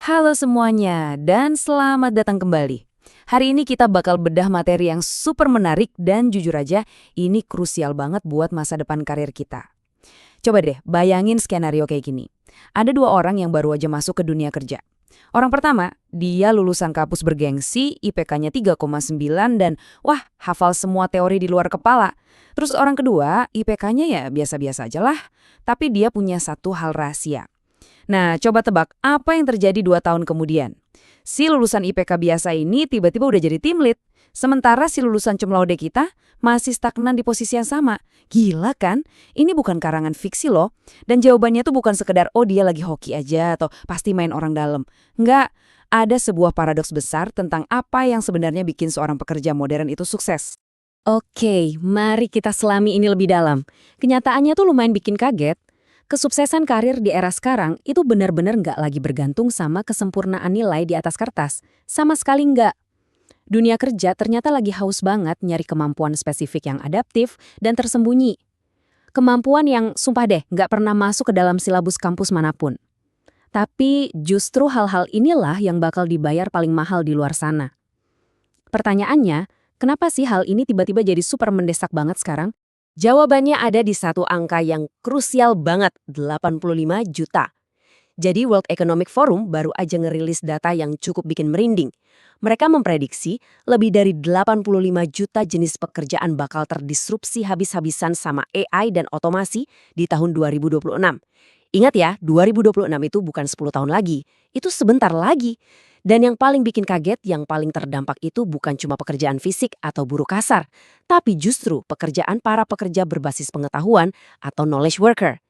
Halo semuanya, dan selamat datang kembali. Hari ini kita bakal bedah materi yang super menarik dan jujur aja, ini krusial banget buat masa depan karir kita. Coba deh, bayangin skenario kayak gini. Ada dua orang yang baru aja masuk ke dunia kerja. Orang pertama, dia lulusan kampus bergengsi, IPK-nya 3,9 dan wah, hafal semua teori di luar kepala. Terus orang kedua, IPK-nya ya biasa-biasa aja lah, tapi dia punya satu hal rahasia. Nah, coba tebak apa yang terjadi 2 tahun kemudian. Si lulusan IPK biasa ini tiba-tiba udah jadi tim lead. Sementara si lulusan cum laude kita masih stagnan di posisi yang sama. Gila kan? Ini bukan karangan fiksi loh. Dan jawabannya tuh bukan sekedar oh dia lagi hoki aja atau pasti main orang dalam. Enggak, ada sebuah paradoks besar tentang apa yang sebenarnya bikin seorang pekerja modern itu sukses. Oke, mari kita selami ini lebih dalam. Kenyataannya tuh lumayan bikin kaget. Kesuksesan karir di era sekarang itu benar-benar nggak lagi bergantung sama kesempurnaan nilai di atas kertas. Sama sekali nggak. Dunia kerja ternyata lagi haus banget nyari kemampuan spesifik yang adaptif dan tersembunyi. Kemampuan yang, sumpah deh, nggak pernah masuk ke dalam silabus kampus manapun. Tapi justru hal-hal inilah yang bakal dibayar paling mahal di luar sana. Pertanyaannya, kenapa sih hal ini tiba-tiba jadi super mendesak banget sekarang? Jawabannya ada di satu angka yang krusial banget, 85 juta. Jadi World Economic Forum baru aja ngerilis data yang cukup bikin merinding. Mereka memprediksi lebih dari 85 juta jenis pekerjaan bakal terdisrupsi habis-habisan sama AI dan otomasi di tahun 2026. Ingat ya, 2026 itu bukan 10 tahun lagi, itu sebentar lagi. Dan yang paling bikin kaget, yang paling terdampak itu bukan cuma pekerjaan fisik atau buruh kasar, tapi justru pekerjaan para pekerja berbasis pengetahuan atau knowledge worker.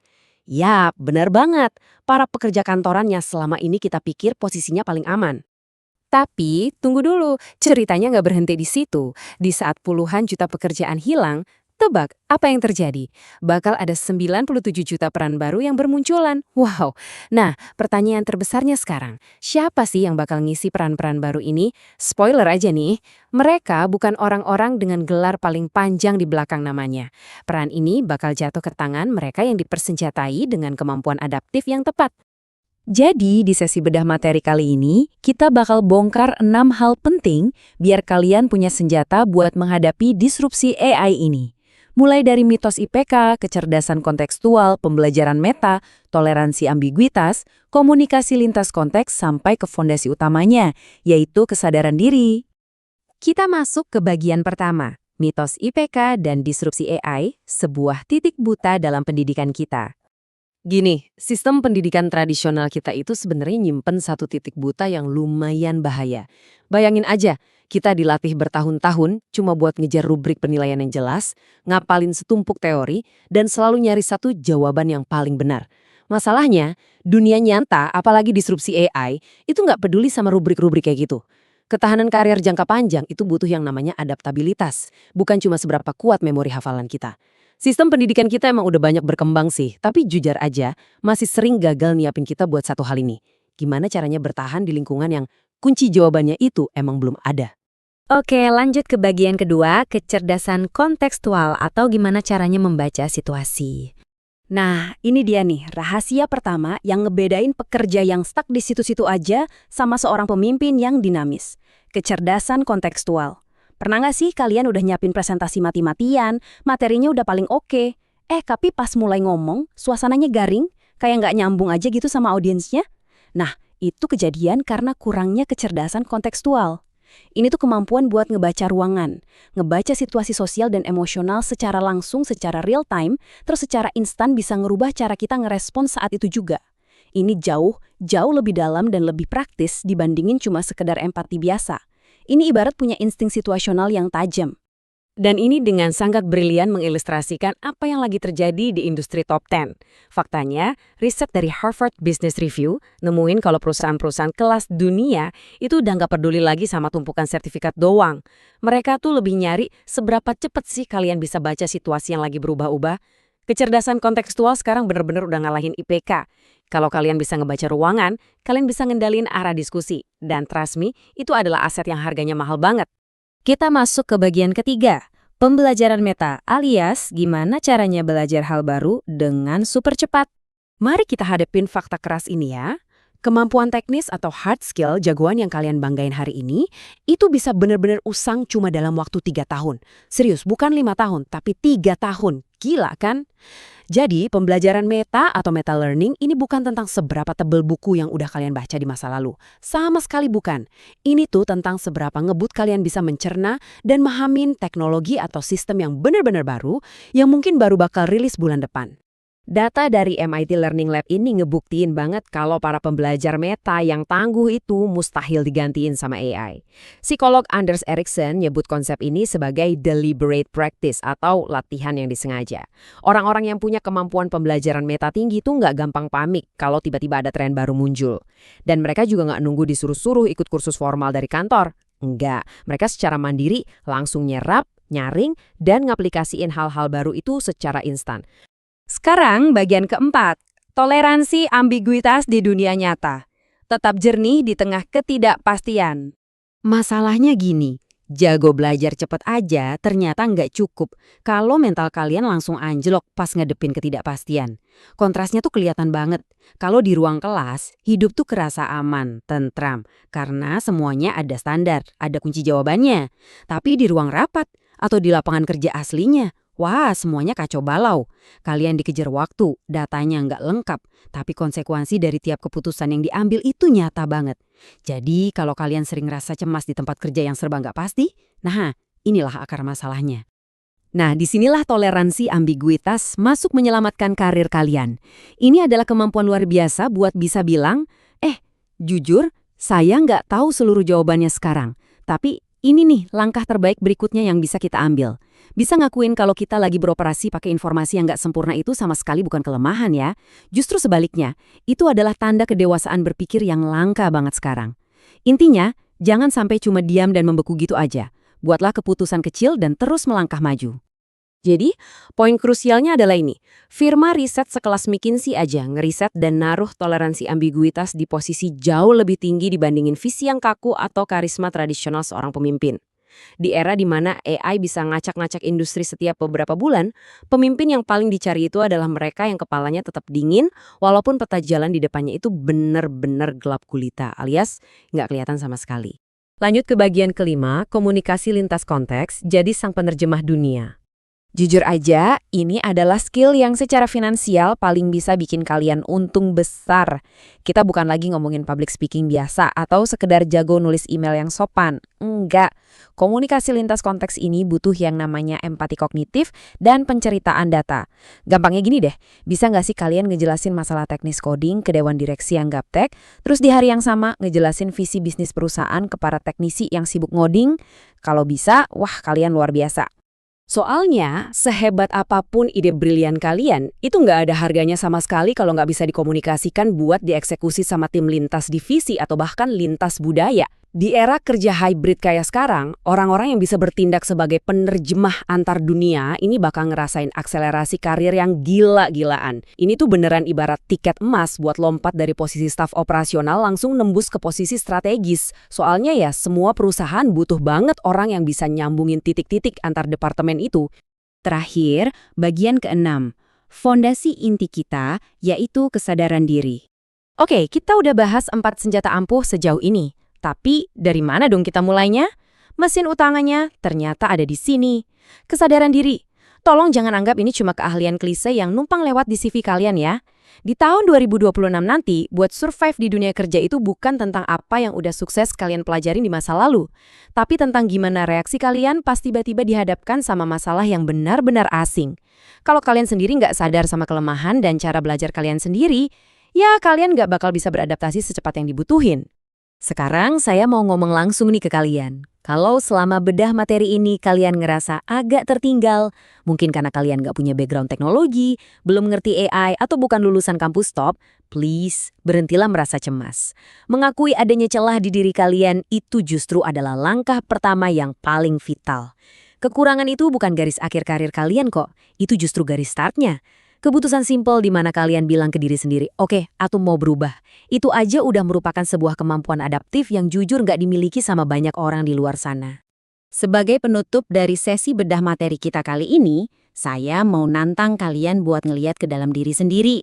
Ya, benar banget. Para pekerja kantorannya selama ini kita pikir posisinya paling aman. Tapi, tunggu dulu, ceritanya nggak berhenti di situ. Di saat puluhan juta pekerjaan hilang, tebak apa yang terjadi? Bakal ada 97 juta peran baru yang bermunculan. Wow. Nah, pertanyaan terbesarnya sekarang, siapa sih yang bakal ngisi peran-peran baru ini? Spoiler aja nih, mereka bukan orang-orang dengan gelar paling panjang di belakang namanya. Peran ini bakal jatuh ke tangan mereka yang dipersenjatai dengan kemampuan adaptif yang tepat. Jadi, di sesi bedah materi kali ini, kita bakal bongkar 6 hal penting biar kalian punya senjata buat menghadapi disrupsi AI ini. Mulai dari mitos IPK, kecerdasan kontekstual, pembelajaran meta, toleransi ambiguitas, komunikasi lintas konteks sampai ke fondasi utamanya, yaitu kesadaran diri. Kita masuk ke bagian pertama, mitos IPK dan disrupsi AI, sebuah titik buta dalam pendidikan kita. Gini, sistem pendidikan tradisional kita itu sebenarnya nyimpen satu titik buta yang lumayan bahaya. Bayangin aja, kita dilatih bertahun-tahun cuma buat ngejar rubrik penilaian yang jelas, ngapalin setumpuk teori, dan selalu nyari satu jawaban yang paling benar. Masalahnya, dunia nyata, apalagi disrupsi AI, itu nggak peduli sama rubrik-rubrik kayak gitu. Ketahanan karier jangka panjang itu butuh yang namanya adaptabilitas, bukan cuma seberapa kuat memori hafalan kita. Sistem pendidikan kita emang udah banyak berkembang sih, tapi jujur aja, masih sering gagal nyiapin kita buat satu hal ini. Gimana caranya bertahan di lingkungan yang kunci jawabannya itu emang belum ada. Oke, lanjut ke bagian kedua, kecerdasan kontekstual atau gimana caranya membaca situasi. Nah, ini dia nih, rahasia pertama yang ngebedain pekerja yang stuck di situ-situ aja sama seorang pemimpin yang dinamis. Kecerdasan kontekstual. Pernah nggak sih kalian udah nyiapin presentasi mati-matian, materinya udah paling oke, tapi pas mulai ngomong, suasananya garing, kayak nggak nyambung aja gitu sama audiensnya? Nah, itu kejadian karena kurangnya kecerdasan kontekstual. Ini tuh kemampuan buat ngebaca ruangan, ngebaca situasi sosial dan emosional secara langsung, secara real time, terus secara instan bisa ngerubah cara kita ngerespon saat itu juga. Ini jauh lebih dalam dan lebih praktis dibandingin cuma sekedar empati biasa. Ini ibarat punya insting situasional yang tajam. Dan ini dengan sangat brilian mengilustrasikan apa yang lagi terjadi di industri top 10. Faktanya, riset dari Harvard Business Review nemuin kalau perusahaan-perusahaan kelas dunia itu udah nggak peduli lagi sama tumpukan sertifikat doang. Mereka tuh lebih nyari seberapa cepat sih kalian bisa baca situasi yang lagi berubah-ubah. Kecerdasan kontekstual sekarang bener-bener udah ngalahin IPK. Kalau kalian bisa ngebaca ruangan, kalian bisa ngendalin arah diskusi. Dan trust me, itu adalah aset yang harganya mahal banget. Kita masuk ke bagian ketiga, pembelajaran meta alias gimana caranya belajar hal baru dengan super cepat. Mari kita hadapin fakta keras ini ya. Kemampuan teknis atau hard skill jagoan yang kalian banggain hari ini, itu bisa benar-benar usang cuma dalam waktu 3 tahun. Serius, bukan 5 tahun, tapi 3 tahun. Gila kan? Jadi, pembelajaran meta atau meta learning ini bukan tentang seberapa tebel buku yang udah kalian baca di masa lalu. Sama sekali bukan. Ini tuh tentang seberapa ngebut kalian bisa mencerna dan memahami teknologi atau sistem yang benar-benar baru yang mungkin baru bakal rilis bulan depan. Data dari MIT Learning Lab ini ngebuktiin banget kalau para pembelajar meta yang tangguh itu mustahil digantiin sama AI. Psikolog Anders Ericsson nyebut konsep ini sebagai deliberate practice atau latihan yang disengaja. Orang-orang yang punya kemampuan pembelajaran meta tinggi itu nggak gampang panik kalau tiba-tiba ada tren baru muncul. Dan mereka juga nggak nunggu disuruh-suruh ikut kursus formal dari kantor. Enggak, mereka secara mandiri langsung nyerap, nyaring, dan ngaplikasiin hal-hal baru itu secara instan. Sekarang bagian keempat, toleransi ambiguitas di dunia nyata. Tetap jernih di tengah ketidakpastian. Masalahnya gini, jago belajar cepet aja ternyata nggak cukup kalau mental kalian langsung anjlok pas ngedepin ketidakpastian. Kontrasnya tuh kelihatan banget. Kalau di ruang kelas, hidup tuh kerasa aman, tentram, karena semuanya ada standar, ada kunci jawabannya. Tapi di ruang rapat atau di lapangan kerja aslinya, wah, semuanya kacau balau. Kalian dikejar waktu, datanya nggak lengkap, tapi konsekuensi dari tiap keputusan yang diambil itu nyata banget. Jadi, kalau kalian sering rasa cemas di tempat kerja yang serba nggak pasti, nah, inilah akar masalahnya. Nah, disinilah toleransi ambiguitas masuk menyelamatkan karir kalian. Ini adalah kemampuan luar biasa buat bisa bilang, jujur, saya nggak tahu seluruh jawabannya sekarang, tapi ini nih langkah terbaik berikutnya yang bisa kita ambil. Bisa ngakuin kalau kita lagi beroperasi pakai informasi yang nggak sempurna itu sama sekali bukan kelemahan ya. Justru sebaliknya, itu adalah tanda kedewasaan berpikir yang langka banget sekarang. Intinya, jangan sampai cuma diam dan membeku gitu aja. Buatlah keputusan kecil dan terus melangkah maju. Jadi, poin krusialnya adalah ini. Firma riset sekelas McKinsey aja ngeriset dan naruh toleransi ambiguitas di posisi jauh lebih tinggi dibandingin visi yang kaku atau karisma tradisional seorang pemimpin. Di era di mana AI bisa ngacak-ngacak industri setiap beberapa bulan, pemimpin yang paling dicari itu adalah mereka yang kepalanya tetap dingin, walaupun peta jalan di depannya itu benar-benar gelap gulita, alias nggak kelihatan sama sekali. Lanjut ke bagian kelima, komunikasi lintas konteks jadi sang penerjemah dunia. Jujur aja, ini adalah skill yang secara finansial paling bisa bikin kalian untung besar. Kita bukan lagi ngomongin public speaking biasa atau sekedar jago nulis email yang sopan. Enggak. Komunikasi lintas konteks ini butuh yang namanya empati kognitif dan penceritaan data. Gampangnya gini deh, bisa nggak sih kalian ngejelasin masalah teknis coding ke dewan direksi yang gaptek, terus di hari yang sama ngejelasin visi bisnis perusahaan ke para teknisi yang sibuk ngoding? Kalau bisa, wah kalian luar biasa. Soalnya, sehebat apapun ide brilian kalian, itu nggak ada harganya sama sekali kalau nggak bisa dikomunikasikan buat dieksekusi sama tim lintas divisi atau bahkan lintas budaya. Di era kerja hybrid kayak sekarang, orang-orang yang bisa bertindak sebagai penerjemah antar dunia ini bakal ngerasain akselerasi karir yang gila-gilaan. Ini tuh beneran ibarat tiket emas buat lompat dari posisi staf operasional langsung nembus ke posisi strategis. Soalnya ya, semua perusahaan butuh banget orang yang bisa nyambungin titik-titik antar departemen itu. Terakhir, bagian keenam. Fondasi inti kita, yaitu kesadaran diri. Oke, kita udah bahas 4 senjata ampuh sejauh ini. Tapi, dari mana dong kita mulainya? Mesin utamanya ternyata ada di sini. Kesadaran diri. Tolong jangan anggap ini cuma keahlian klise yang numpang lewat di CV kalian ya. Di tahun 2026 nanti, buat survive di dunia kerja itu bukan tentang apa yang udah sukses kalian pelajarin di masa lalu. Tapi tentang gimana reaksi kalian pas tiba-tiba dihadapkan sama masalah yang benar-benar asing. Kalau kalian sendiri nggak sadar sama kelemahan dan cara belajar kalian sendiri, ya kalian nggak bakal bisa beradaptasi secepat yang dibutuhin. Sekarang saya mau ngomong langsung nih ke kalian. Kalau selama bedah materi ini kalian ngerasa agak tertinggal, mungkin karena kalian nggak punya background teknologi, belum ngerti AI, atau bukan lulusan kampus top, please berhentilah merasa cemas. Mengakui adanya celah di diri kalian itu justru adalah langkah pertama yang paling vital. Kekurangan itu bukan garis akhir karir kalian kok, itu justru garis startnya. Keputusan simpel di mana kalian bilang ke diri sendiri, oke, aku mau berubah. Itu aja udah merupakan sebuah kemampuan adaptif yang jujur nggak dimiliki sama banyak orang di luar sana. Sebagai penutup dari sesi bedah materi kita kali ini, saya mau nantang kalian buat ngeliat ke dalam diri sendiri.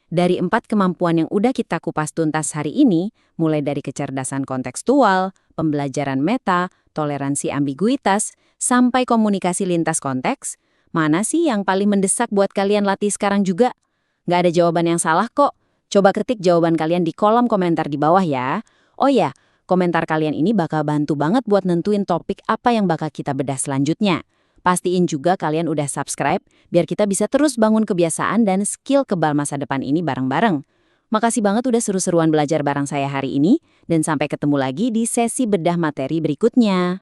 Dari 4 kemampuan yang udah kita kupas tuntas hari ini, mulai dari kecerdasan kontekstual, pembelajaran meta, toleransi ambiguitas, sampai komunikasi lintas konteks, mana sih yang paling mendesak buat kalian latih sekarang juga? Nggak ada jawaban yang salah kok. Coba ketik jawaban kalian di kolom komentar di bawah ya. Oh ya, komentar kalian ini bakal bantu banget buat nentuin topik apa yang bakal kita bedah selanjutnya. Pastiin juga kalian udah subscribe, biar kita bisa terus bangun kebiasaan dan skill kebal masa depan ini bareng-bareng. Makasih banget udah seru-seruan belajar bareng saya hari ini, dan sampai ketemu lagi di sesi bedah materi berikutnya.